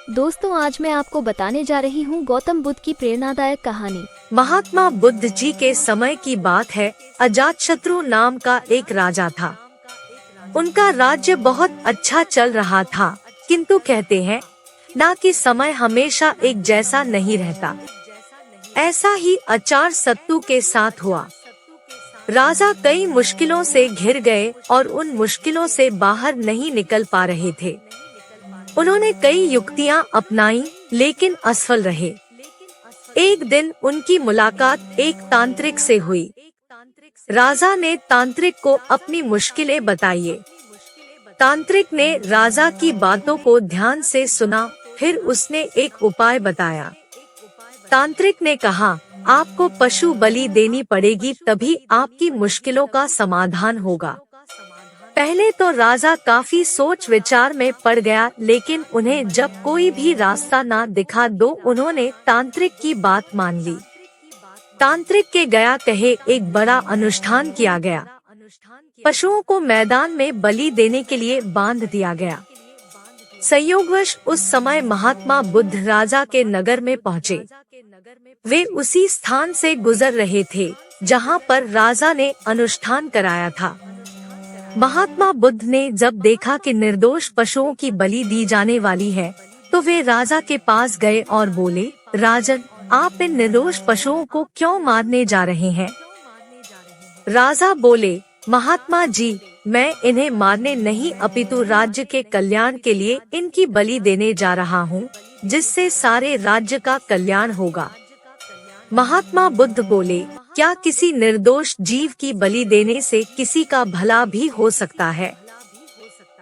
दोस्तों, आज मैं आपको बताने जा रही हूँ गौतम बुद्ध की प्रेरणादायक कहानी। महात्मा बुद्ध जी के समय की बात है। अजातशत्रु नाम का एक राजा था। उनका राज्य बहुत अच्छा चल रहा था, किंतु कहते हैं ना कि समय हमेशा एक जैसा नहीं रहता। ऐसा ही अजातशत्रु के साथ हुआ। राजा कई मुश्किलों से घिर गए और उन मुश्किलों से बाहर नहीं निकल पा रहे थे। उन्होंने कई युक्तियां अपनाई, लेकिन असफल रहे। एक दिन उनकी मुलाकात एक तांत्रिक से हुई। राजा ने तांत्रिक को अपनी मुश्किलें बताई। तांत्रिक ने राजा की बातों को ध्यान से सुना, फिर उसने एक उपाय बताया। तांत्रिक ने कहा, आपको पशु बलि देनी पड़ेगी, तभी आपकी मुश्किलों का समाधान होगा। पहले तो राजा काफी सोच विचार में पड़ गया, लेकिन उन्हें जब कोई भी रास्ता ना दिखा तो उन्होंने तांत्रिक की बात मान ली। तांत्रिक के गया कहे एक बड़ा अनुष्ठान किया गया। पशुओं को मैदान में बलि देने के लिए बांध दिया गया। संयोगवश उस समय महात्मा बुद्ध राजा के नगर में पहुँचे। वे उसी स्थान से गुजर रहे थे जहाँ पर राजा ने अनुष्ठान कराया था। महात्मा बुद्ध ने जब देखा कि निर्दोष पशुओं की बलि दी जाने वाली है, तो वे राजा के पास गए और बोले, राजन, आप इन निर्दोष पशुओं को क्यों मारने जा रहे हैं? राजा बोले, महात्मा जी, मैं इन्हें मारने नहीं अपितु राज्य के कल्याण के लिए इनकी बलि देने जा रहा हूँ, जिससे सारे राज्य का कल्याण होगा। महात्मा बुद्ध बोले, क्या किसी निर्दोष जीव की बलि देने से किसी का भला भी हो सकता है?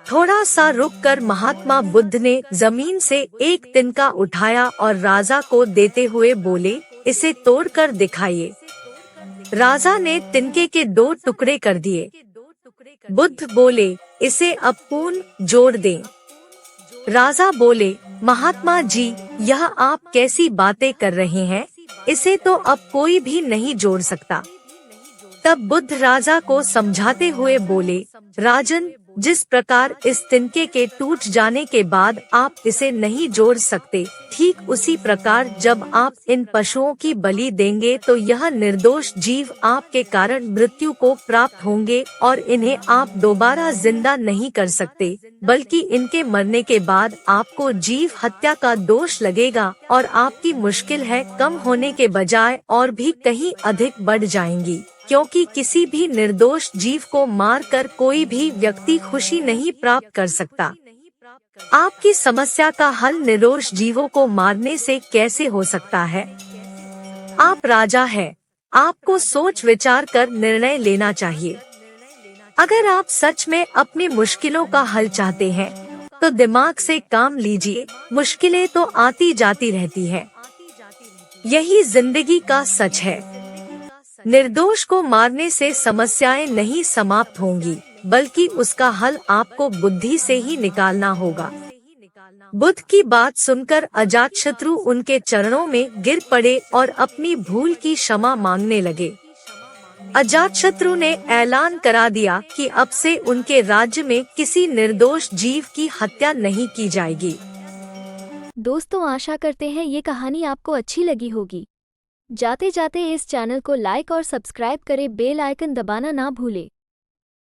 थोड़ा सा रुककर महात्मा बुद्ध ने जमीन से एक तिनका उठाया और राजा को देते हुए बोले, इसे तोड़कर दिखाइए। राजा ने तिनके के 2 टुकड़े कर दिए। बुद्ध बोले, इसे अब पूर्ण जोड़ दें। राजा बोले, महात्मा जी, यह आप कैसी बातें कर रहे हैं? इसे तो अब कोई भी नहीं जोड़ सकता। तब बुद्ध राजा को समझाते हुए बोले, राजन, जिस प्रकार इस तिनके के टूट जाने के बाद आप इसे नहीं जोड़ सकते, ठीक उसी प्रकार जब आप इन पशुओं की बलि देंगे तो यह निर्दोष जीव आपके कारण मृत्यु को प्राप्त होंगे और इन्हें आप दोबारा जिंदा नहीं कर सकते, बल्कि इनके मरने के बाद आपको जीव हत्या का दोष लगेगा और आपकी मुश्किल है कम होने के बजाय और भी कहीं अधिक बढ़ जाएंगी, क्योंकि किसी भी निर्दोष जीव को मारकर कोई भी व्यक्ति खुशी नहीं प्राप्त कर सकता। आपकी समस्या का हल निर्दोष जीवों को मारने से कैसे हो सकता है? आप राजा हैं, आपको सोच विचार कर निर्णय लेना चाहिए। अगर आप सच में अपनी मुश्किलों का हल चाहते हैं, तो दिमाग से काम लीजिए। मुश्किलें तो आती जाती रहती है, यही जिंदगी का सच है। निर्दोष को मारने से समस्याएं नहीं समाप्त होंगी, बल्कि उसका हल आपको बुद्धि से ही निकालना होगा। बुद्ध की बात सुनकर अजातशत्रु उनके चरणों में गिर पड़े और अपनी भूल की क्षमा मांगने लगे। अजातशत्रु ने ऐलान करा दिया कि अब से उनके राज्य में किसी निर्दोष जीव की हत्या नहीं की जाएगी। दोस्तों, आशा करते हैं ये कहानी आपको अच्छी लगी होगी। जाते जाते इस चैनल को लाइक और सब्सक्राइब करें, बेल आइकन दबाना ना भूलें।